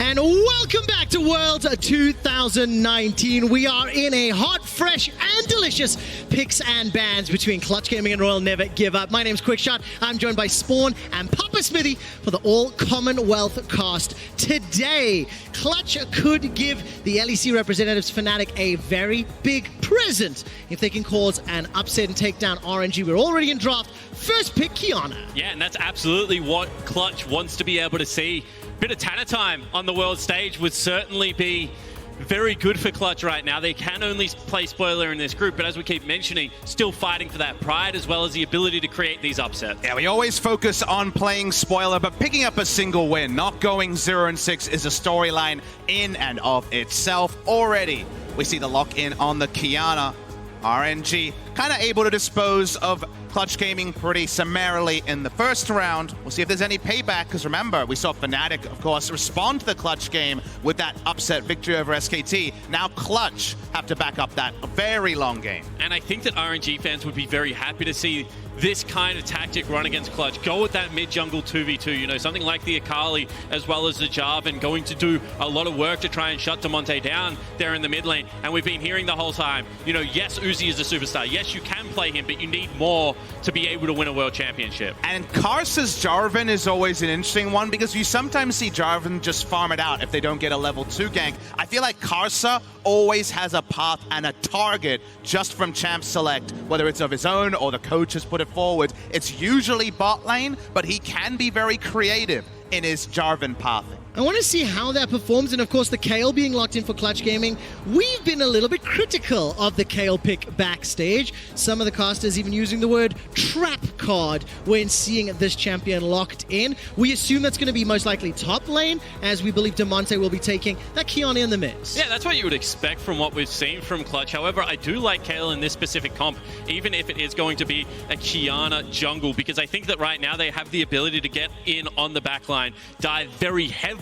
And welcome back to Worlds 2019. We are in a hot, fresh, and delicious picks and bans between Clutch Gaming and Royal Never Give Up. My name's Quickshot. I'm joined by Spawn and Papa Smithy for the All-Commonwealth cast. Today, Clutch could give the LEC representatives Fnatic a very big present if they can cause an upset and take down RNG. We're already in draft. First pick, Qiyana. Yeah, and that's absolutely what Clutch wants to be able to see. Bit of Tanner time on the world stage would certainly be very good for Clutch right now. They can only play spoiler in this group, but as we keep mentioning, still fighting for that pride as well as the ability to create these upsets. Yeah, we always focus on playing spoiler, but picking up a single win, not going 0-6 is a storyline in and of itself. Already, we see the lock-in on the Qiyana. RNG kind of able to dispose of Clutch Gaming pretty summarily in the first round. We'll see if there's any payback, because remember, we saw Fnatic, of course, respond to the Clutch game with that upset victory over SKT. Now Clutch have to back up that very long game. And I think that RNG fans would be very happy to see this kind of tactic run against Clutch. Go with that mid-jungle 2v2, you know, something like the Akali as well as the Jarvan, going to do a lot of work to try and shut Damonte down there in the mid lane. And we've been hearing the whole time, you know, yes, Uzi is a superstar. Yes, you can play him, but you need more to be able to win a world championship. And Karsa's Jarvan is always an interesting one, because you sometimes see Jarvan just farm it out if they don't get a level 2 gank. I feel like Karsa always has a path and a target just from champ select, whether it's of his own or the coach has put it forward. It's usually bot lane, but he can be very creative in his Jarvan pathing. I want to see how that performs, and of course the Kayle being locked in for Clutch Gaming. We've been a little bit critical of the Kayle pick backstage. Some of the casters even using the word trap card when seeing this champion locked in. We assume that's going to be most likely top lane, as we believe Damonte will be taking that Qiyana in the mix. Yeah, that's what you would expect from what we've seen from Clutch. However, I do like Kayle in this specific comp, even if it is going to be a Qiyana jungle, because I think that right now they have the ability to get in on the backline, dive very heavily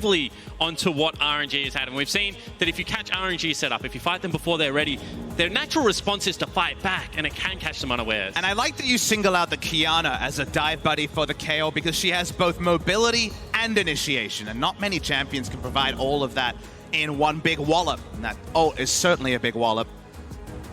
onto what RNG has had. And we've seen that if you catch RNG set up, if you fight them before they're ready, their natural response is to fight back, and it can catch them unawares. And I like that you single out the Qiyana as a dive buddy for the Kayle, because she has both mobility and initiation, and not many champions can provide all of that in one big wallop. And that ult is certainly a big wallop.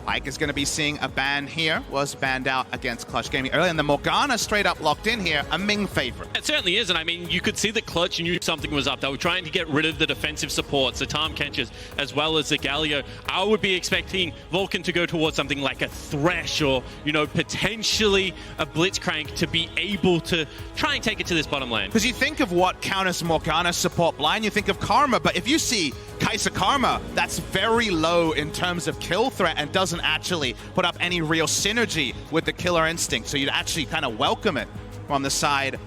Pyke is going to be seeing a ban here. Was banned out against Clutch Gaming earlier. And the Morgana straight up locked in here. A Ming favorite. It certainly is. And I mean, you could see that Clutch knew something was up. They were trying to get rid of the defensive supports, the Tahm Kench's, as well as the Galio. I would be expecting Vulcan to go towards something like a Thresh or, you know, potentially a Blitzcrank to be able to try and take it to this bottom lane. Because you think of what counters Morgana support blind, you think of Karma. But if you see Kai'Sa Karma, that's very low in terms of kill threat and doesn't actually put up any real synergy with the killer instinct. So you'd actually kind of welcome it from the side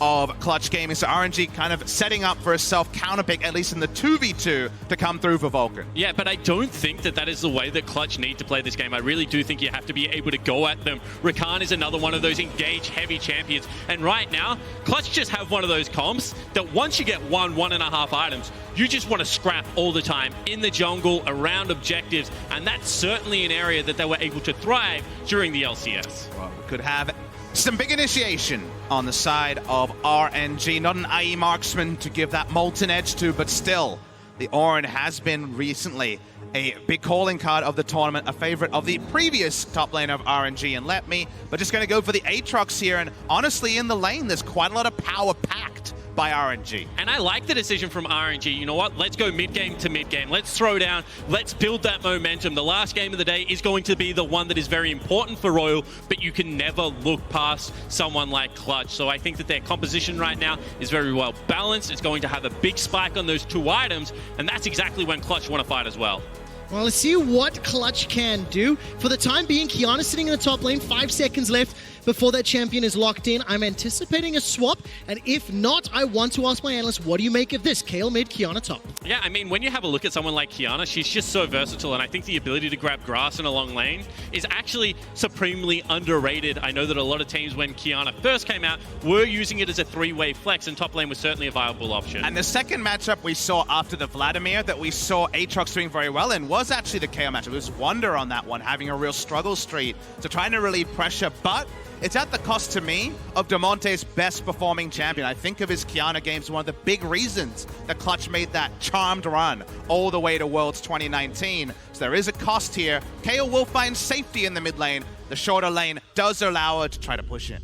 of Clutch Gaming. So RNG kind of setting up for a self-counter pick, at least in the 2v2, to come through for Vulcan. Yeah, but I don't think that that is the way that Clutch need to play this game. I really do think you have to be able to go at them. Rakan is another one of those engage-heavy champions. And right now, Clutch just have one of those comps that once you get 1.5 items, you just want to scrap all the time in the jungle, around objectives, and that's certainly an area that they were able to thrive during the LCS. Well, we could have some big initiation on the side of RNG. Not an IE marksman to give that molten edge to, but still, the Orin has been recently a big calling card of the tournament, a favorite of the previous top lane of RNG and Let Me, but just going to go for the Aatrox here, and honestly, in the lane, there's quite a lot of power packed by RNG. And I like the decision from RNG. You know what? Let's go mid-game to mid-game. Let's throw down. Let's build that momentum. The last game of the day is going to be the one that is very important for Royal, but you can never look past someone like Clutch. So I think that their composition right now is very well balanced. It's going to have a big spike on those two items, and that's exactly when Clutch want to fight as well. Well, let's see what Clutch can do. For the time being, Qiyana sitting in the top lane, 5 seconds left before that champion is locked in. I'm anticipating a swap, and if not, I want to ask my analyst, what do you make of this? Kayle mid, Qiyana top. Yeah, I mean, when you have a look at someone like Qiyana, she's just so versatile, and I think the ability to grab grass in a long lane is actually supremely underrated. I know that a lot of teams, when Qiyana first came out, were using it as a three-way flex, and top lane was certainly a viable option. And the second matchup we saw after the Vladimir that we saw Aatrox doing very well in was actually the KO matchup. It was Wonder on that one, having a real struggle streak, so trying to relieve pressure, but it's at the cost to me of Damonte's best performing champion. I think of his Qiyana games, one of the big reasons that Clutch made that charmed run all the way to Worlds 2019. So there is a cost here. KO will find safety in the mid lane. The shorter lane does allow her to try to push in.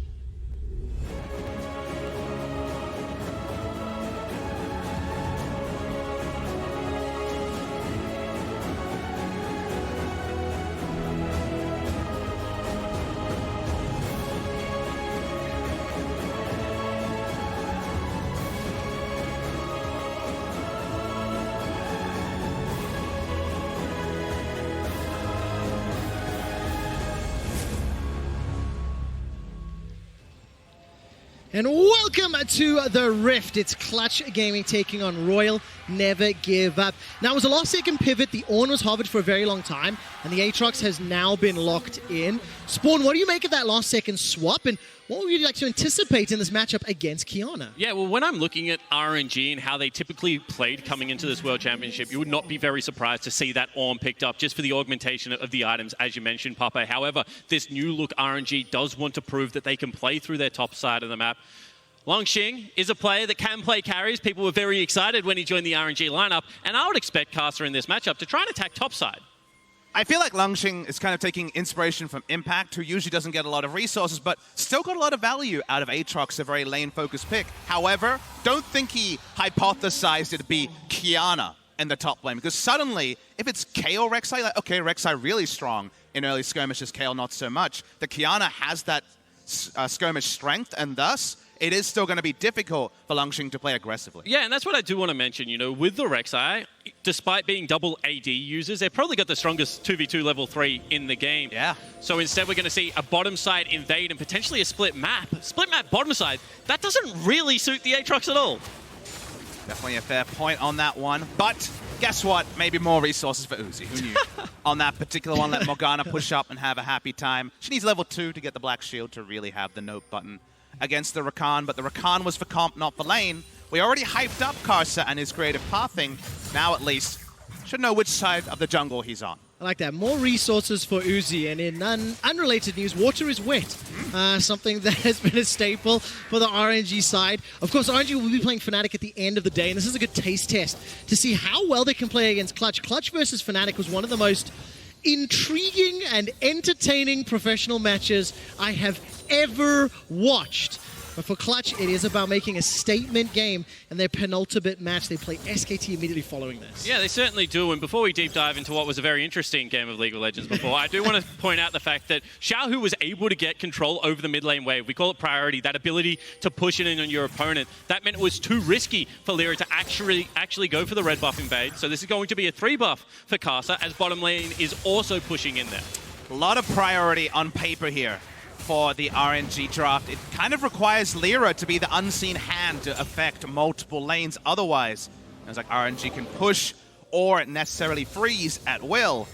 And welcome to the Rift. It's Clutch Gaming taking on Royal Never Give Up. Now, it was a last-second pivot. The Ornn was hovered for a very long time, and the Aatrox has now been locked in. Spawn, what do you make of that last-second swap, and what would you like to anticipate in this matchup against Qiyana? Yeah, well, when I'm looking at RNG and how they typically played coming into this World Championship, you would not be very surprised to see that Ornn picked up just for the augmentation of the items, as you mentioned, Pape. However, this new look RNG does want to prove that they can play through their top side of the map. Longxing is a player that can play carries. People were very excited when he joined the RNG lineup, and I would expect Caster in this matchup to try and attack topside. I feel like Longxing is kind of taking inspiration from Impact, who usually doesn't get a lot of resources, but still got a lot of value out of Aatrox, a very lane-focused pick. However, don't think he hypothesized it'd be Qiyana in the top lane, because suddenly, if it's KO Rek'Sai, like, okay, Rek'Sai really strong in early skirmishes, KO not so much. The Qiyana has that skirmish strength, and thus, it is still going to be difficult for Longxing to play aggressively. Yeah, and that's what I do want to mention. You know, with the Rek'Sai, despite being double AD users, they've probably got the strongest 2v2 level 3 in the game. Yeah. So instead, we're going to see a bottom side invade and potentially a split map. Split map bottom side, that doesn't really suit the Aatrox at all. Definitely a fair point on that one. But guess what? Maybe more resources for Uzi. Who knew? On that particular one, let Morgana push up and have a happy time. She needs level 2 to get the Black Shield to really have the note button against the Rakan, but the Rakan was for comp, not for lane. We already hyped up Karsa and his creative pathing. Now, at least, should know which side of the jungle he's on. I like that. More resources for Uzi. And in unrelated news, water is wet. Something that has been a staple for the RNG side. Of course, RNG will be playing Fnatic at the end of the day, and this is a good taste test to see how well they can play against Clutch. Clutch versus Fnatic was one of the most intriguing and entertaining professional matches I have ever watched. But for Clutch, it is about making a statement game, and their penultimate match, they play SKT immediately following this. Yeah, they certainly do. And before we deep dive into what was a very interesting game of League of Legends before, I do want to point out the fact that Xiaohu was able to get control over the mid lane wave. We call it priority, that ability to push it in on your opponent. That meant it was too risky for Lyra to actually go for the red buff invade. So this is going to be a 3 buff for Karsa, as bottom lane is also pushing in there. A lot of priority on paper here for the RNG draft. It kind of requires Lyra to be the unseen hand to affect multiple lanes. Otherwise, it's like RNG can push or necessarily freeze at will.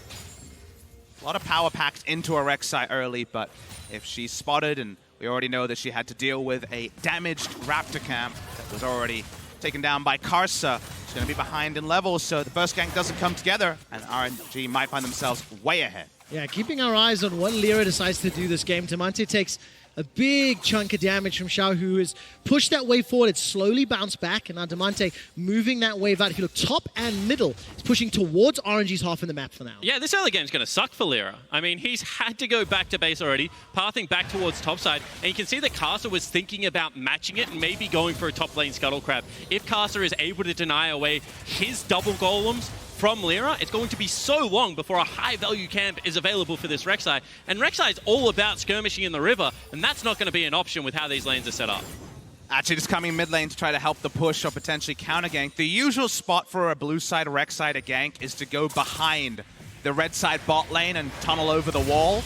A lot of power packed into a Rek'Sai early, but if she's spotted, and we already know that she had to deal with a damaged Raptor camp that was already taken down by Karsa, she's going to be behind in levels, so the burst gank doesn't come together, and RNG might find themselves way ahead. Yeah, keeping our eyes on what Lyra decides to do this game. Damonte takes a big chunk of damage from Xiao, who has pushed that wave forward. It's slowly bounced back, and now Damonte moving that wave out. If you look top and middle, it's pushing towards RNG's half in the map for now. Yeah, this early game's going to suck for Lyra. I mean, he's had to go back to base already, pathing back towards topside, and you can see that Karsa was thinking about matching it and maybe going for a top lane Scuttle Crab. If Karsa is able to deny away his double golems from Lyra, it's going to be so long before a high-value camp is available for this Rek'Sai. And Rek'Sai is all about skirmishing in the river, and that's not going to be an option with how these lanes are set up. Actually, just coming mid lane to try to help the push or potentially counter gank. The usual spot for a blue side Rek'Sai to gank is to go behind the red side bot lane and tunnel over the wall.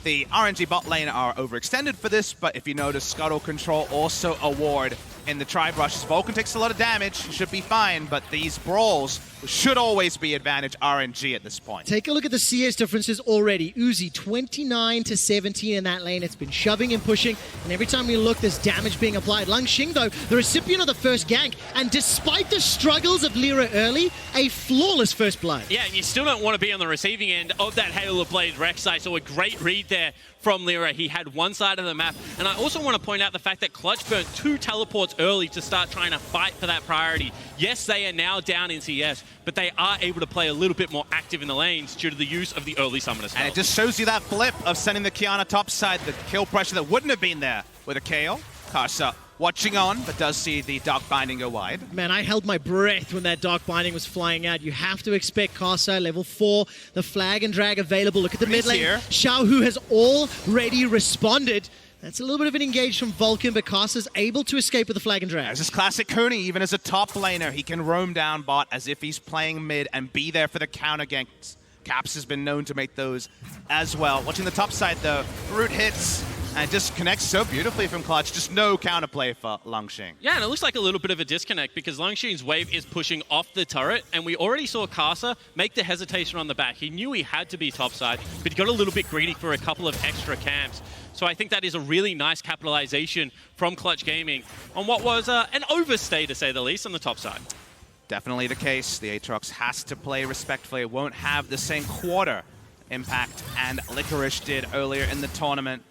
The RNG bot lane are overextended for this, but if you notice, Scuttle Control also a ward in the Tri-Brushes. Vulcan takes a lot of damage, should be fine, but these brawls should always be advantage RNG at this point. Take a look at the CS differences already. Uzi, 29 to 17 in that lane. It's been shoving and pushing, and every time we look, there's damage being applied. Longxing, though, the recipient of the first gank, and despite the struggles of Lyra early, a flawless first blood. Yeah, and you still don't want to be on the receiving end of that Halo Blade Rek'Sai, so a great read there from Lyra. He had one side of the map. And I also want to point out the fact that Clutch burnt 2 teleports early to start trying to fight for that priority. Yes, they are now down in CS, but they are able to play a little bit more active in the lanes due to the use of the early summoner spell. And it just shows you that flip of sending the Kiana topside, the kill pressure that wouldn't have been there with a KO. Karsa watching on, but does see the Dark Binding go wide. Man, I held my breath when that Dark Binding was flying out. You have to expect Karsa, level 4, the flag and drag available. Look at the mid lane. Xiao, who has already responded. That's a little bit of an engage from Vulcan, but Karsa's able to escape with the flag and drag. There's this classic Cooney, even as a top laner, he can roam down bot as if he's playing mid and be there for the counter ganks. Caps has been known to make those as well. Watching the top side though, Root hits, and just connects so beautifully from Clutch. Just no counterplay for Longxing. Yeah, and it looks like a little bit of a disconnect because Longxing's wave is pushing off the turret, and we already saw Karsa make the hesitation on the back. He knew he had to be topside, but he got a little bit greedy for a couple of extra camps. So I think that is a really nice capitalization from Clutch Gaming on what was an overstay, to say the least, on the top side. Definitely the case. The Aatrox has to play respectfully. It won't have the same quarter impact and Licorice did earlier in the tournament.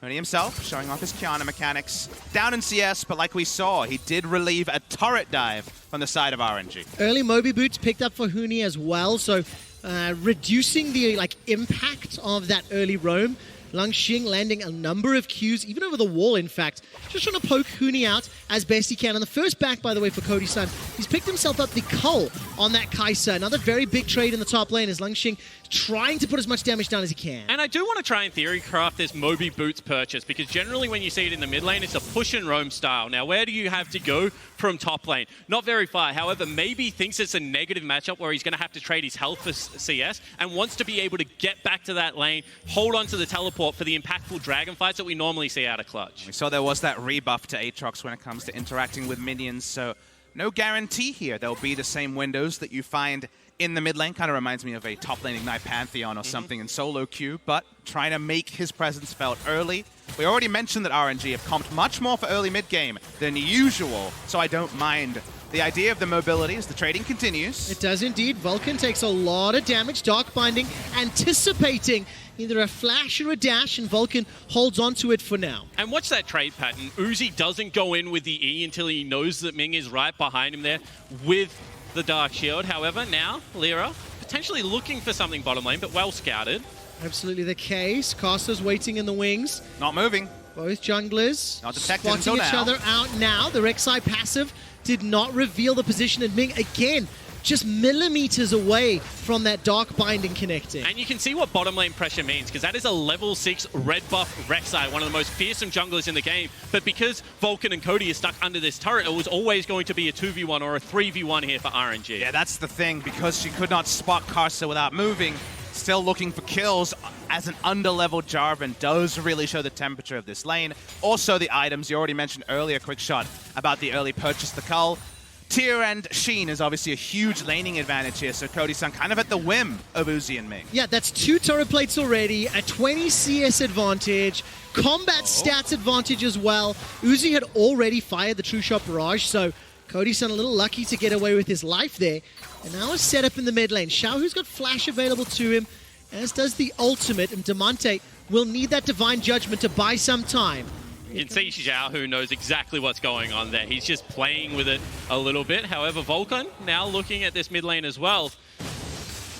Only himself showing off his Kiana mechanics. Down in CS, but like we saw, he did relieve a turret dive from the side of RNG. Early Moby boots picked up for Huni as well, so reducing the impact of that early roam. Longxing landing a number of Qs, even over the wall, in fact. Just trying to poke Huni out as best he can. And the first back, by the way, for Cody-san, he's picked himself up the Cull on that Kai'Sa. Another very big trade in the top lane as Longxing trying to put as much damage down as he can. And I do want to try and theory craft this Moby Boots purchase, because generally when you see it in the mid lane, it's a push and roam style. Now, where do you have to go from top lane? Not very far. However, maybe thinks it's a negative matchup where he's going to have to trade his health for CS and wants to be able to get back to that lane, hold on to the teleport for the impactful dragon fights that we normally see out of Clutch. We saw there was that rebuff to Aatrox when it comes to interacting with minions, so no guarantee here there'll be the same windows that you find in the mid lane. Kind of reminds me of a top lane Ignite Pantheon or something in solo queue, but trying to make his presence felt early. We already mentioned that RNG have comped much more for early mid game than usual, so I don't mind the idea of the mobility as the trading continues. It does indeed. Vulcan takes a lot of damage. Dark Binding anticipating either a flash or a dash, and Vulcan holds on to it for now. And watch that trade pattern. Uzi doesn't go in with the E until he knows that Ming is right behind him there with the Dark Shield. However, now Lyra potentially looking for something bottom lane, but well scouted. Absolutely the case. Caster's waiting in the wings. Not moving. Both junglers Not detected spotting until each now. other out now. The Rek'Sai passive did not reveal the position, and Ming again just millimeters away from that Dark Binding connecting. And you can see what bottom lane pressure means, because that is a level 6 red buff Rek'Sai, one of the most fearsome junglers in the game. But because Vulcan and Cody are stuck under this turret, it was always going to be a 2v1 or a 3v1 here for RNG. Yeah, that's the thing. Because she could not spot Karsa without moving, still looking for kills as an under-leveled Jarvan does really show the temperature of this lane. Also the items, you already mentioned earlier, quick shot, about the early purchase, the Cull. Tyr and Sheen is obviously a huge laning advantage here, so Cody-san kind of at the whim of Uzi and Ming. Yeah, that's 2 turret plates already, a 20 CS advantage, combat stats advantage as well. Uzi had already fired the True Shot Barrage, so Cody-san a little lucky to get away with his life there. And now a setup in the mid lane. Xiao, who's got Flash available to him, as does the ultimate, and Diamante will need that Divine Judgment to buy some time. You can see Xiao, who knows exactly what's going on there. He's just playing with it a little bit. However, Vulcan now looking at this mid lane as well.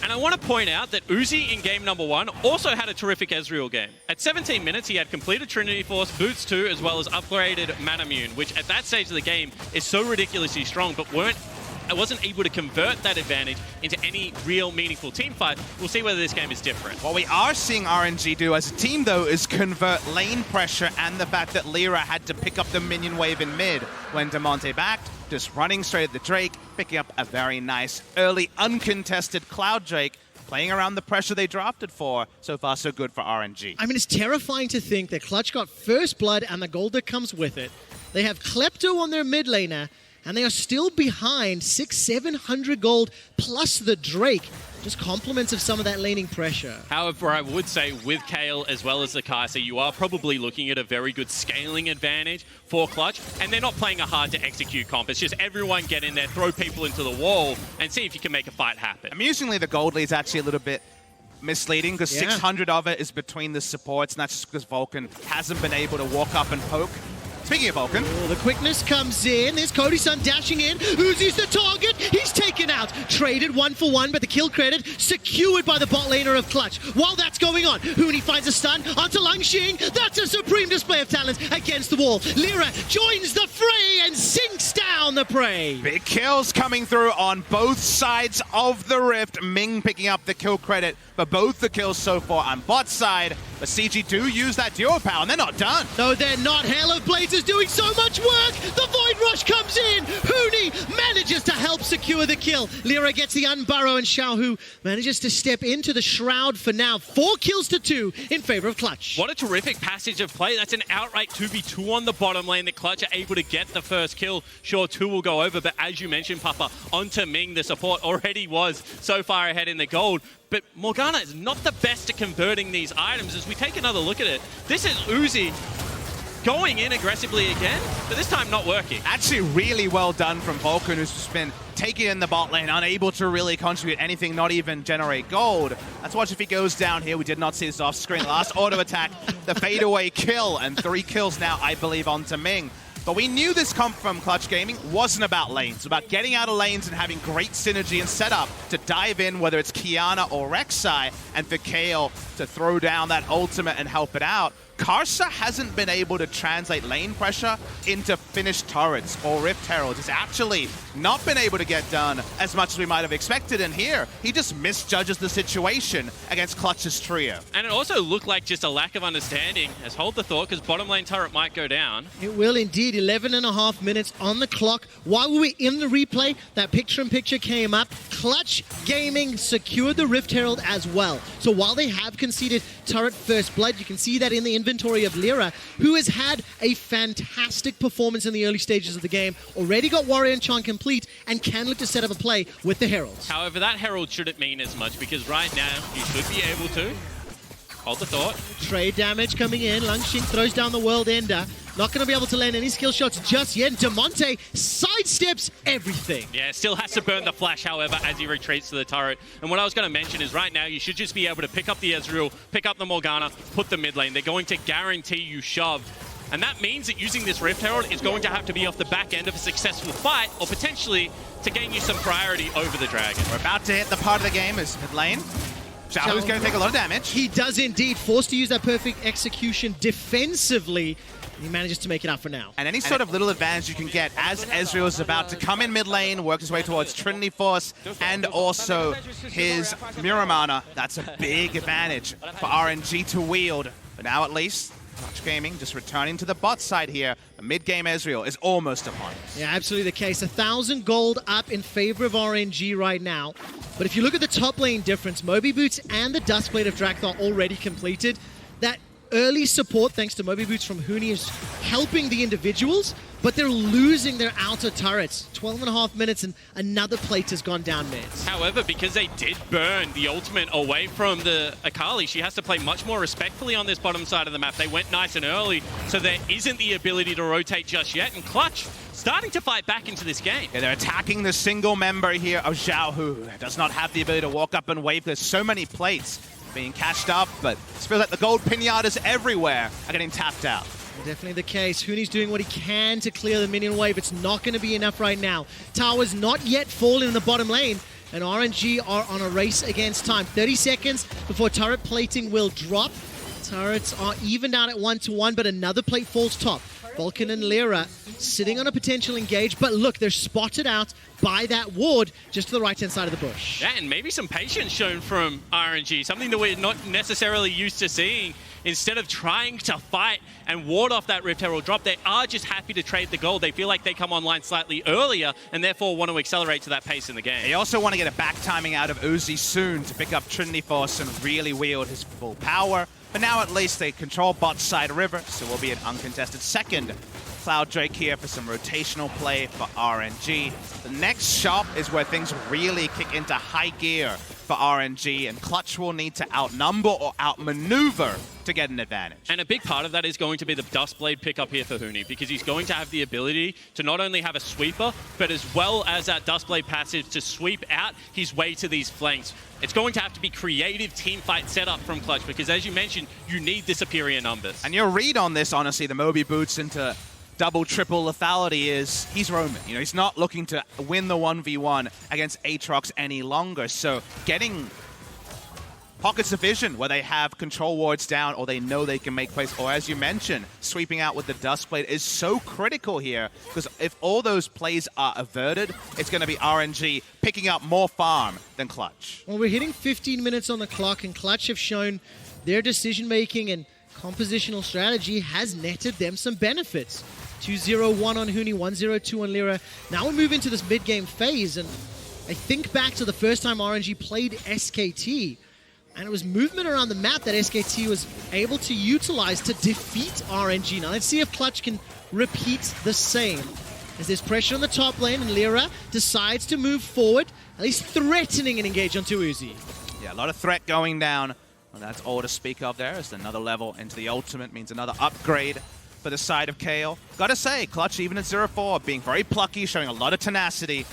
And I want to point out that Uzi in game number 1 also had a terrific Ezreal game. At 17 minutes, he had completed Trinity Force, Boots 2, as well as upgraded Manamune, which at that stage of the game is so ridiculously strong, but wasn't able to convert that advantage into any real meaningful team fight. We'll see whether this game is different. What we are seeing RNG do as a team, though, is convert lane pressure and the fact that Lyra had to pick up the minion wave in mid when Diamante backed, just running straight at the Drake, picking up a very nice early uncontested Cloud Drake, playing around the pressure they drafted for. So far, so good for RNG. I mean, it's terrifying to think that Clutch got first blood and the gold that comes with it. They have Klepto on their mid laner, and they are still behind 600-700 gold plus the Drake. Just compliments of some of that laning pressure. However, I would say with Kayle as well as the Kai'Sa, you are probably looking at a very good scaling advantage for Clutch, and they're not playing a hard-to-execute comp. It's just everyone get in there, throw people into the wall, and see if you can make a fight happen. Amusingly, the gold lead's actually a little bit misleading because Yeah. 600 of it is between the supports, and that's just because Vulcan hasn't been able to walk up and poke. Speaking of Vulcan, Oh, the quickness comes in. There's Cody Sun dashing in. Uzi's the target. He's taken out. Traded 1-for-1, but the kill credit secured by the bot laner of Clutch. While that's going on, Huni finds a stun onto Langxing. That's a supreme display of talent against the wall. Lyra joins the fray and sinks down the prey. big kills coming through on both sides of the rift. Ming picking up the kill credit for both the kills so far on bot side. But CG do use that duo power, and they're not done. No, they're not. Hail of Blades is doing so much work. The Void Rush comes in. Huni manages to help secure the kill. Lyra gets the unburrow, and Xiaohu manages to step into the Shroud for now. 4 kills to 2 in favor of Clutch. What a terrific passage of play. That's an outright 2v2 on the bottom lane. The Clutch are able to get the first kill. Sure, 2 will go over, but as you mentioned, Papa, onto Ming, the support already was so far ahead in the gold. But Morgana is not the best at converting these items. As we take another look at it, this is Uzi going in aggressively again, but this time not working. Actually really well done from Vulcan, who's just been taking in the bot lane, unable to really contribute anything, not even generate gold. Let's watch if he goes down here. We did not see this off screen. Last auto attack, the fadeaway kill, and 3 kills now, I believe, onto Ming. But we knew this comp from Clutch Gaming wasn't about lanes. It's about getting out of lanes and having great synergy and setup to dive in, whether it's Kiana or Rek'Sai, and for Kayle to throw down that ultimate and help it out. Karsa hasn't been able to translate lane pressure into finished turrets or Rift Heralds. It's actually not been able to get done as much as we might have expected, and here he just misjudges the situation against Clutch's trio. And it also looked like just a lack of understanding, as hold the thought, because bottom lane turret might go down. It will indeed. 11.5 minutes on the clock. While we were in the replay, that picture-in-picture came up. Clutch Gaming secured the Rift Herald as well. So while they have conceded turret first blood, you can see that in the inventory of Lyra, who has had a fantastic performance in the early stages of the game, already got Warrior Enchant complete, and can look to set up a play with the Heralds. However, that Herald shouldn't mean as much, because right now you should be able to hold the thought. Trade damage coming in. Langxing throws down the World Ender. Not going to be able to land any skill shots just yet. DeMonte sidesteps everything. Yeah, still has to burn the flash, however, as he retreats to the turret. And what I was going to mention is right now you should just be able to pick up the Ezreal, pick up the Morgana, put the mid lane. They're going to guarantee you shove. And that means that using this Rift Herald is going to have to be off the back end of a successful fight, or potentially to gain you some priority over the dragon. We're about to hit the part of the game as mid lane. Xiaohu's going to take a lot of damage. He does indeed. Forced to use that perfect execution defensively. He manages to make it up for now. And any sort of little advantage you can get as Ezreal is about to come in mid lane, work his way towards Trinity Force, and also his Muramana, that's a big advantage for RNG to wield. But now at least, Clutch Gaming just returning to the bot side here. The mid-game Ezreal is almost upon us. Yeah, absolutely the case. 1,000 gold up in favor of RNG right now. But if you look at the top lane difference, Moby Boots and the Duskblade of Drakthar already completed. That early support, thanks to Moby Boots from Huni, is helping the individuals, but they're losing their outer turrets. 12.5 minutes and another plate has gone down mid. However, because they did burn the ultimate away from the Akali, she has to play much more respectfully on this bottom side of the map. They went nice and early, so there isn't the ability to rotate just yet, and Clutch starting to fight back into this game. Yeah, they're attacking the single member here of Xiao, who does not have the ability to walk up and wave. There's so many plates being cashed up, but it feels like the gold pinatas everywhere are getting tapped out. Definitely the case. Huni's doing what he can to clear the minion wave. It's not going to be enough right now. Tower's not yet fallen in the bottom lane, and RNG are on a race against time. 30 seconds before turret plating will drop. Turrets are evened out at 1-1, but another plate falls top. Vulcan and Lyra sitting on a potential engage, but look, they're spotted out by that ward just to the right-hand side of the bush. Yeah, and maybe some patience shown from RNG, something that we're not necessarily used to seeing. Instead of trying to fight and ward off that Rift Herald drop, they are just happy to trade the gold. They feel like they come online slightly earlier and therefore want to accelerate to that pace in the game. They also want to get a back timing out of Uzi soon to pick up Trinity Force and really wield his full power. But now at least they control bot side river, so we'll be an uncontested second. Cloud Drake here for some rotational play for RNG. The next shop is where things really kick into high gear for RNG, and Clutch will need to outnumber or outmaneuver to get an advantage. And a big part of that is going to be the Dustblade pickup here for Huni, because he's going to have the ability to not only have a sweeper, but as well as that Dustblade passive to sweep out his way to these flanks. It's going to have to be creative teamfight setup from Clutch, because as you mentioned, you need the superior numbers. And your read on this, honestly, the Moby boots into double, triple lethality is he's roaming. You know, he's not looking to win the 1v1 against Aatrox any longer. So getting pockets of vision where they have control wards down or they know they can make plays, or as you mentioned, sweeping out with the Dustblade is so critical here, because if all those plays are averted, it's going to be RNG picking up more farm than Clutch. Well, we're hitting 15 minutes on the clock, and Clutch have shown their decision-making and compositional strategy has netted them some benefits. 2-0-1 on Huni, 1-0-2 on Lyra. Now we move into this mid-game phase, and I think back to the first time RNG played SKT, and it was movement around the map that SKT was able to utilize to defeat RNG. Now let's see if Clutch can repeat the same. As there's pressure on the top lane, and Lyra decides to move forward, at least threatening an engage onto Uzi. Yeah, a lot of threat going down. Well, that's all to speak of there. As another level into the ultimate means another upgrade for the side of Kayle. Gotta say, Clutch, even at 0-4, being very plucky, showing a lot of tenacity.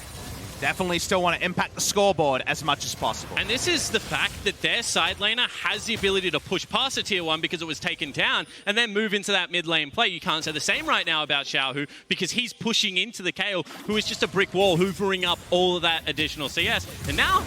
Definitely still want to impact the scoreboard as much as possible. And this is the fact that their side laner has the ability to push past a tier 1 because it was taken down and then move into that mid lane play. You can't say the same right now about Xiaohu, because he's pushing into the Kayle, who is just a brick wall, hoovering up all of that additional CS. And now,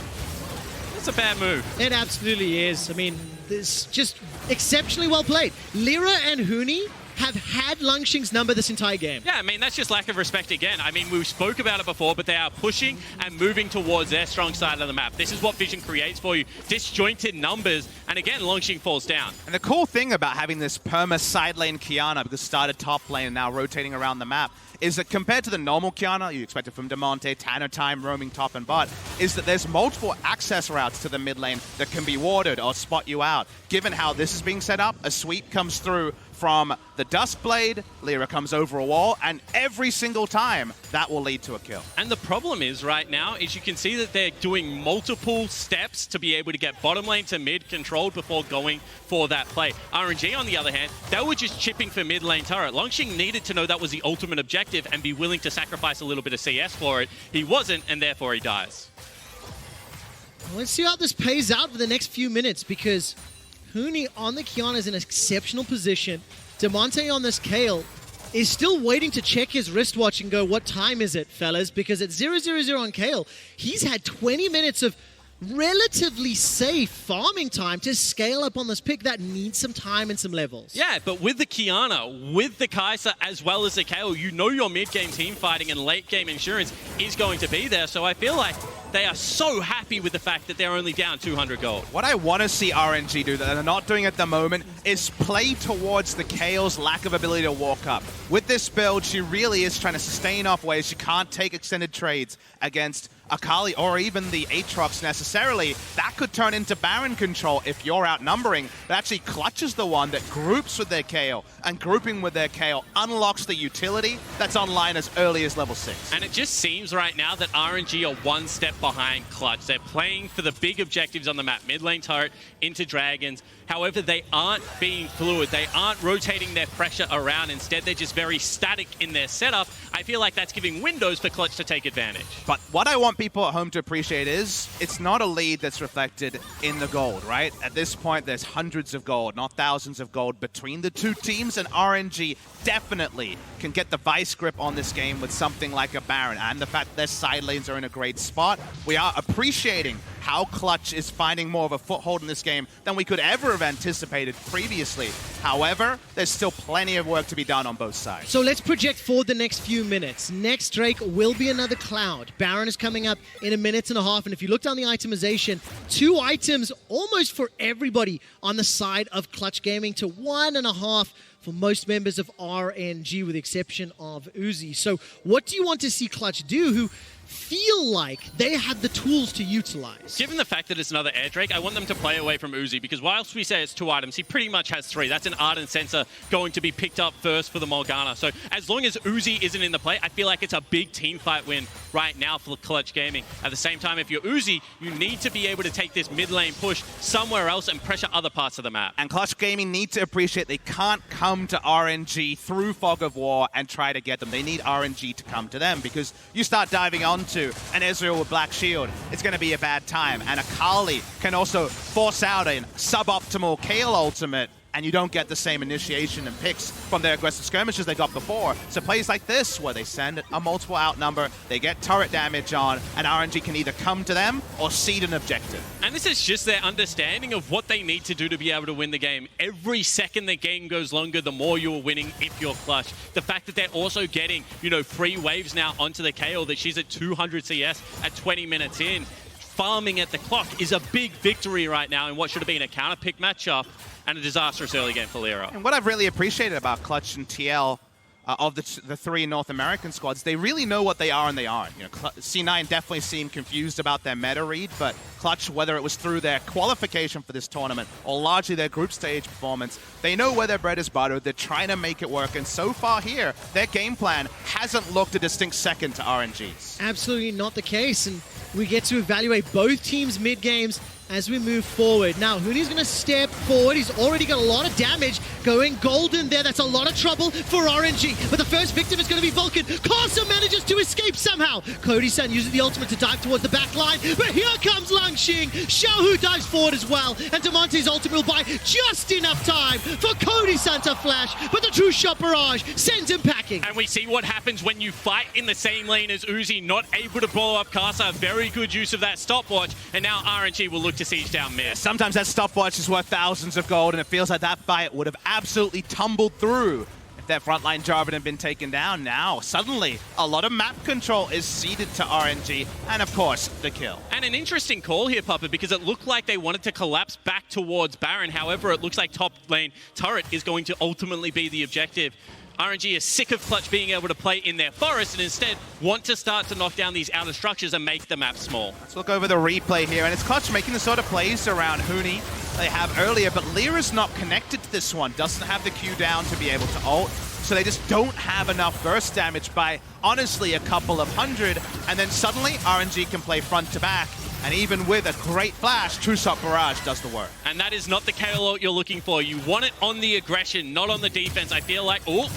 it's a bad move. It absolutely is. I mean, this just exceptionally well played. Lyra and Huni have had Lungxing's number this entire game. Yeah, I mean, that's just lack of respect again. I mean, we spoke about it before, but they are pushing and moving towards their strong side of the map. This is what Vision creates for you. Disjointed numbers, and again, Lungxing falls down. And the cool thing about having this perma side lane Qiyana, because started top lane and now rotating around the map, is that compared to the normal Qiyana, you expect it from Damonte, Tanner time roaming top and bot, is that there's multiple access routes to the mid lane that can be warded or spot you out. Given how this is being set up, a sweep comes through from the Dustblade, Lyra comes over a wall, and every single time that will lead to a kill. And the problem is right now is you can see that they're doing multiple steps to be able to get bottom lane to mid controlled before going for that play. RNG, on the other hand, they were just chipping for mid lane turret. Longxing needed to know that was the ultimate objective and be willing to sacrifice a little bit of CS for it. He wasn't, and therefore he dies. Well, let's see how this pays out for the next few minutes, because Huni on the Qiyana is in an exceptional position. Damonte on this Kayle is still waiting to check his wristwatch and go, what time is it, fellas? Because at 0-0-0 on Kayle, he's had 20 minutes of relatively safe farming time to scale up on this pick that needs some time and some levels. Yeah, but with the Qiyana, with the Kai'Sa, as well as the Kayle, you know your mid-game team fighting and late-game insurance is going to be there. So I feel like they are so happy with the fact that they're only down 200 gold. What I want to see RNG do that they're not doing at the moment is play towards the Kayle's lack of ability to walk up. With this build, she really is trying to sustain off waves. She can't take extended trades against Akali or even the Aatrox necessarily. That could turn into Baron control if you're outnumbering. But actually Clutch is the one that groups with their Kayle, and grouping with their Kayle unlocks the utility that's online as early as level 6. And it just seems right now that RNG are one step behind Clutch. They're playing for the big objectives on the map, mid lane turret into dragons. However, they aren't being fluid. They aren't rotating their pressure around. Instead, they're just very static in their setup. I feel like that's giving windows for Clutch to take advantage. But what I want people at home to appreciate is it's not a lead that's reflected in the gold, right? At this point, there's hundreds of gold, not thousands of gold between the two teams, and RNG definitely can get the vice grip on this game with something like a Baron, and the fact that their side lanes are in a great spot. We are appreciating how Clutch is finding more of a foothold in this game than we could ever have anticipated previously. However, there's still plenty of work to be done on both sides. So let's project forward the next few minutes. Next Drake will be another Cloud. Baron is coming up in a minute and a half, and if you look down the itemization, 2 items almost for everybody on the side of Clutch Gaming to 1.5 for most members of RNG, with the exception of Uzi. So what do you want to see Clutch do, who feel like they had the tools to utilize. Given the fact that it's another Air Drake, I want them to play away from Uzi, because whilst we say it's 2 items, he pretty much has 3. That's an Ardent Sensor going to be picked up first for the Morgana. So as long as Uzi isn't in the play, I feel like it's a big team fight win right now for Clutch Gaming. At the same time, if you're Uzi, you need to be able to take this mid lane push somewhere else and pressure other parts of the map. And Clutch Gaming need to appreciate they can't come to RNG through Fog of War and try to get them. They need RNG to come to them, because you start diving onto an Ezreal with Black Shield, it's going to be a bad time. And Akali can also force out a suboptimal Kayle ultimate, and you don't get the same initiation and picks from their aggressive skirmishes they got before. So plays like this, where they send a multiple outnumber, they get turret damage on, and RNG can either come to them or cede an objective. And this is just their understanding of what they need to do to be able to win the game. Every second the game goes longer, the more you're winning if you're Clutch. The fact that they're also getting, free waves now onto the Kayle, that she's at 200 CS at 20 minutes in, farming at the clock, is a big victory right now in what should have been a counter-pick matchup and a disastrous early game for Lyra. And what I've really appreciated about Clutch and TL of the 3 North American squads, they really know what they are and they aren't. C9 definitely seemed confused about their meta read, but Clutch, whether it was through their qualification for this tournament or largely their group stage performance, they know where their bread is buttered. They're trying to make it work, and so far here, their game plan hasn't looked a distinct second to RNG's. Absolutely not the case, and we get to evaluate both teams' mid games as we move forward. Now, Huni's going to step forward. He's already got a lot of damage going golden there. That's a lot of trouble for RNG. But the first victim is going to be Vulcan. Carson manages to escape somehow. Cody-san uses the ultimate to dive towards the back line. But here comes Langxing. Xiaohu dives forward as well. And Demonte's ultimate will buy just enough time for Cody-san to flash. But the true shot barrage sends him packing. And we see what happens when you fight in the same lane as Uzi, not able to blow up Kasa. Very good use of that stopwatch. And now RNG will look to siege down mid. Sometimes that stopwatch is worth thousands of gold, and it feels like that fight would have absolutely tumbled through if their frontline Jarvan had been taken down. Now, suddenly, a lot of map control is ceded to RNG, and of course, the kill. And an interesting call here, Papa, because it looked like they wanted to collapse back towards Baron. However, it looks like top lane turret is going to ultimately be the objective. RNG is sick of Clutch being able to play in their forest and instead want to start to knock down these outer structures and make the map small. Let's look over the replay here, and it's Clutch making the sort of plays around Huni they have earlier, but Lyra's not connected to this one, doesn't have the Q down to be able to ult, so they just don't have enough burst damage by, honestly, a couple of hundred, and then suddenly RNG can play front to back. And even with a great flash, True Shot Barrage does the work. And that is not the Kayle ult you're looking for. You want it on the aggression, not on the defense. I feel like, oh.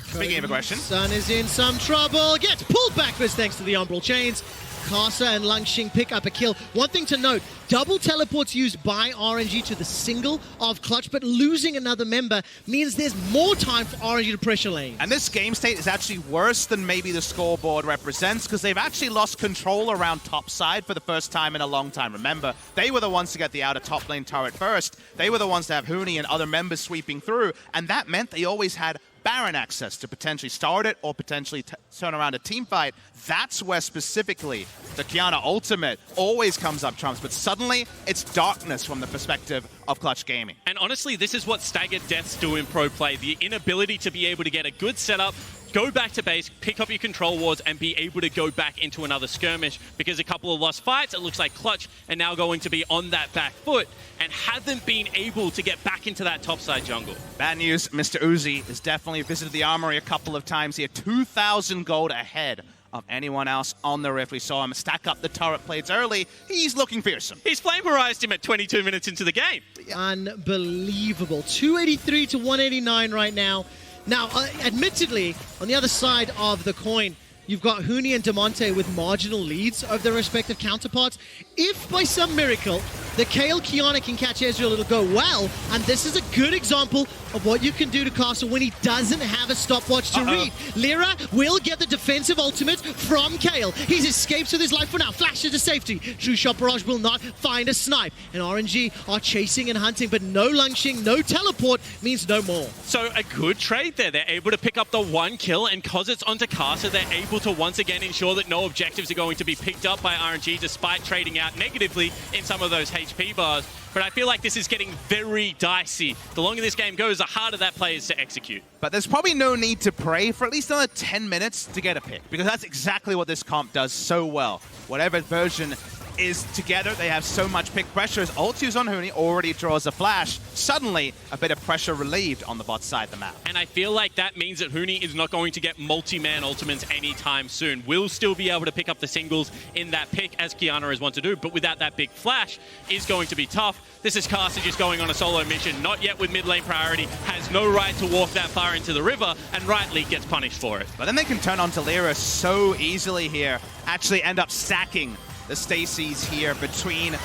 Speaking of aggression. Sun is in some trouble. Gets pulled backwards thanks to the Umbral Chains. Kasa and Langxing pick up a kill. One thing to note, double teleports used by RNG to the single of Clutch, but losing another member means there's more time for RNG to pressure lanes. And this game state is actually worse than maybe the scoreboard represents, because they've actually lost control around top side for the first time in a long time. Remember, they were the ones to get the outer top lane turret first. They were the ones to have Huni and other members sweeping through, and that meant they always had Baron access to potentially start it or potentially turn around a team fight. That's where specifically the Qiyana ultimate always comes up trumps, but suddenly it's darkness from the perspective of Clutch Gaming. And honestly, this is what staggered deaths do in pro play. The inability to be able to get a good setup, go back to base, pick up your control wards, and be able to go back into another skirmish, because a couple of lost fights, it looks like Clutch are now going to be on that back foot and haven't been able to get back into that topside jungle. Bad news, Mr. Uzi has definitely visited the armory a couple of times here. 2,000 gold ahead of anyone else on the Rift. We saw him stack up the turret plates early. He's looking fearsome. He's flame horized him at 22 minutes into the game. Unbelievable. 283 to 189 right now. Now, admittedly, on the other side of the coin, you've got Huni and Demonte with marginal leads over their respective counterparts. If by some miracle the Kayle Qiyana can catch Ezreal, it'll go well. And this is a good example of what you can do to Castle when he doesn't have a stopwatch to read. Lyra will get the defensive ultimate from Kayle. He escapes with his life for now. Flashes to safety. True Shot Barrage will not find a snipe. And RNG are chasing and hunting, but no Langxing, no teleport means no more. So a good trade there. They're able to pick up the one kill, and because it's onto Casa, they're able to once again ensure that no objectives are going to be picked up by RNG, despite trading out negatively in some of those HP bars, but I feel like this is getting very dicey. The longer this game goes, the harder that play is to execute. But there's probably no need to pray for at least another 10 minutes to get a pick, because that's exactly what this comp does so well. Whatever version is together, they have so much pick pressure. As Ultius on Huni already draws a flash, suddenly a bit of pressure relieved on the bot side of the map. And I feel like that means that Huni is not going to get multi-man ultimates anytime soon. Will still be able to pick up the singles in that pick, as Kiana is want to do, but without that big flash is going to be tough. This is Caster just going on a solo mission, not yet with mid lane priority, has no right to walk that far into the river, and rightly gets punished for it. But then they can turn on to Lyra so easily here, actually end up sacking the Stacies here between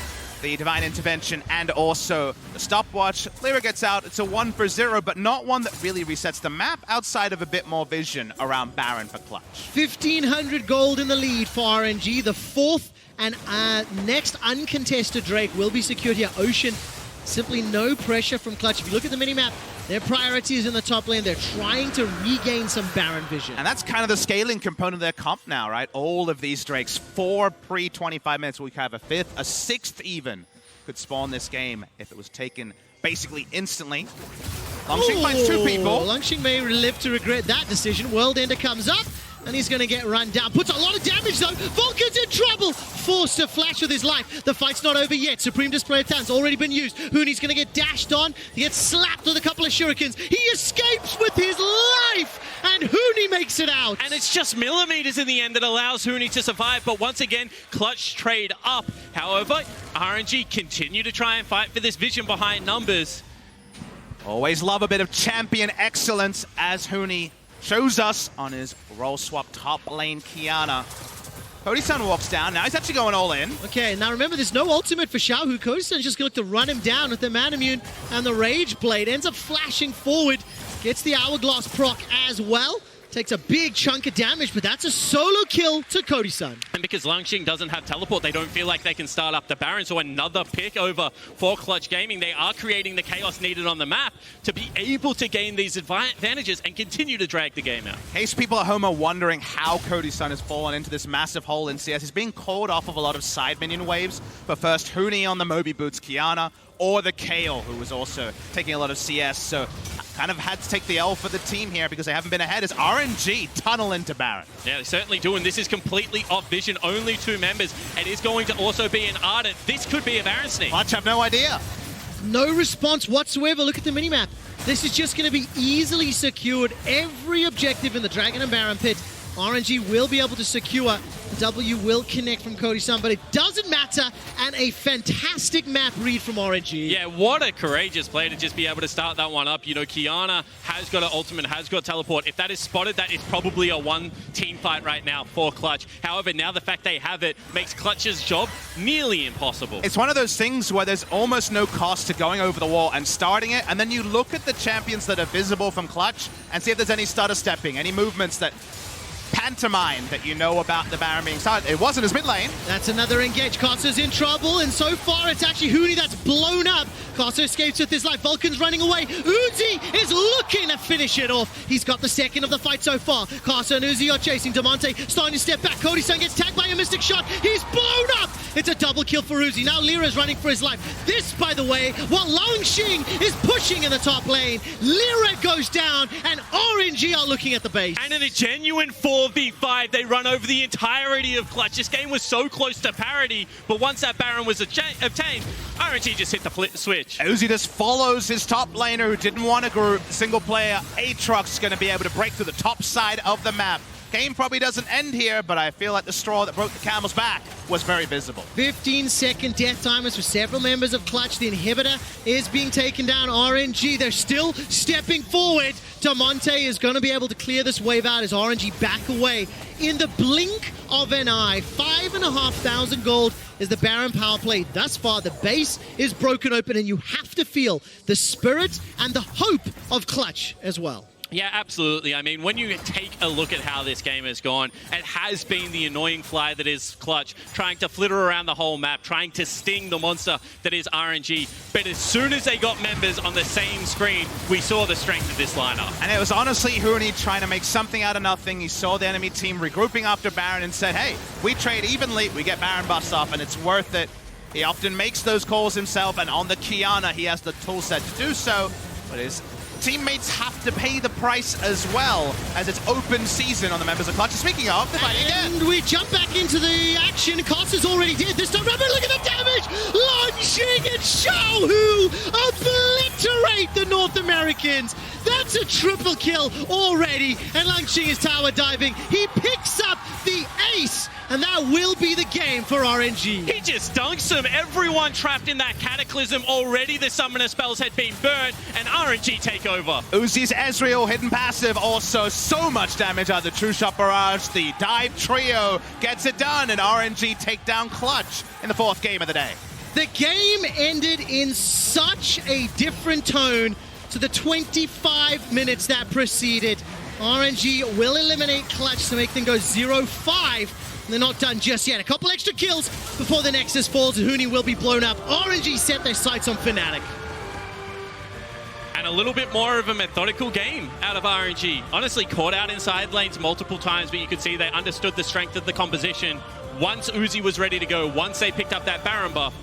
the Divine Intervention and also the stopwatch. Lyra gets out. It's a 1 for 0, but not one that really resets the map outside of a bit more vision around Baron for Clutch. 1,500 gold in the lead for RNG. The fourth and next uncontested Drake will be secured here. Ocean, simply no pressure from Clutch. If you look at the minimap, their priority is in the top lane. They're trying to regain some Baron vision. And that's kind of the scaling component of their comp now, right? All of these Drakes, 4 pre-25 minutes. We have a 5th, a 6th even could spawn this game if it was taken basically instantly. Longxing finds 2 people. Longxing may live to regret that decision. World Ender comes up, and he's going to get run down. Puts a lot of damage, though. Vulcan's in trouble. Forced to flash with his life. The fight's not over yet. Supreme Display of Talent's already been used. Huni's going to get dashed on. He gets slapped with a couple of shurikens. He escapes with his life, and Huni makes it out. And it's just millimeters in the end that allows Huni to survive, but once again, Clutch trade up. However, RNG continue to try and fight for this vision behind numbers. Always love a bit of champion excellence as Huni shows us on his role swap top lane Kiana. Cody-san walks down. Now he's actually going all in. Okay, now remember, there's no ultimate for Xiaohu. Cody-san's just going to look to run him down with the Manamune and the Rage Blade. Ends up flashing forward. Gets the Hourglass proc as well. Takes a big chunk of damage, but that's a solo kill to Cody-san. And because Longxing doesn't have teleport, they don't feel like they can start up the Baron, so another pick over for Clutch Gaming. They are creating the chaos needed on the map to be able to gain these advantages and continue to drag the game out. In case people at home are wondering how Cody-san has fallen into this massive hole in CS, he's being called off of a lot of side minion waves, but first Huni on the Moby Boots Kiana, or the Kale, who was also taking a lot of CS, so kind of had to take the L for the team here because they haven't been ahead as RNG tunnel into Baron. Yeah, they certainly do, and this is completely off vision. Only 2 members. It is going to also be an Ardent. This could be a Baron sneak. Clutch have no idea. No response whatsoever. Look at the minimap. This is just going to be easily secured. Every objective in the Dragon and Baron pit, RNG will be able to secure. The W will connect from Cody-san, but it doesn't matter. And a fantastic map read from RNG. Yeah, what a courageous play to just be able to start that one up. You know, Kiana has got an ultimate, has got teleport. If that is spotted, that is probably a 1 team fight right now for Clutch. However, now the fact they have it makes Clutch's job nearly impossible. It's one of those things where there's almost no cost to going over the wall and starting it, and then you look at the champions that are visible from Clutch and see if there's any stutter stepping, any movements that pantomime that you know about the Baron being started. It wasn't his mid lane. That's another engage. Caster's in trouble, and so far it's actually Huni that's blown up. Caster escapes with his life. Vulcan's running away. Uzi is looking to finish it off. He's got the second of the fight so far. Caster and Uzi are chasing. Demonte starting to step back. Cody-san gets tagged by a mystic shot. He's blown up. It's a double kill for Uzi. Now Lyra's running for his life. This, by the way, while Longxing is pushing in the top lane, Lyra goes down, and RNG are looking at the base. And in a genuine 4v5, they run over the entirety of Clutch. This game was so close to parity, but once that Baron was obtained, RNG just hit the switch. Uzi just follows his top laner who didn't want to group. Single player Aatrox going to be able to break through the top side of the map. Game probably doesn't end here, but I feel like the straw that broke the camel's back was very visible. 15-second death timers for several members of Clutch. The inhibitor is being taken down. RNG, they're still stepping forward. Demonte is going to be able to clear this wave out as RNG back away. In the blink of an eye, 5,500 gold is the Baron power play. Thus far, the base is broken open, and you have to feel the spirit and the hope of Clutch as well. Yeah, absolutely. I mean, when you take a look at how this game has gone, it has been the annoying fly that is Clutch, trying to flitter around the whole map, trying to sting the monster that is RNG. But as soon as they got members on the same screen, we saw the strength of this lineup. And it was honestly Huni trying to make something out of nothing. He saw the enemy team regrouping after Baron and said, hey, we trade evenly, we get Baron buffs off, and it's worth it. He often makes those calls himself, and on the Kiana, he has the tool set to do so, but his teammates have to pay the price as well, as it's open season on the members of Clutch. Speaking of, they're fighting again. And we jump back into the action. Cost is already dead. This time, remember, look at the damage! Launching and Xiaohu obliterate the North Americans. That's a triple kill already. And Langqing is tower diving. He picks up the ace. And that will be the game for RNG. He just dunks him. Everyone trapped in that Cataclysm already. The summoner spells had been burnt, and RNG take over. Uzi's Ezreal hidden passive, also so much damage out of the True Shot Barrage. The dive trio gets it done, and RNG take down Clutch in the 4th game of the day. The game ended in such a different tone to the 25 minutes that preceded. RNG will eliminate Clutch to make them go 0-5. They're not done just yet. A couple extra kills before the Nexus falls, and Huni will be blown up. RNG set their sights on Fnatic. And a little bit more of a methodical game out of RNG. Honestly, caught out in side lanes multiple times, but you could see they understood the strength of the composition. Once Uzi was ready to go, once they picked up that Baron buff,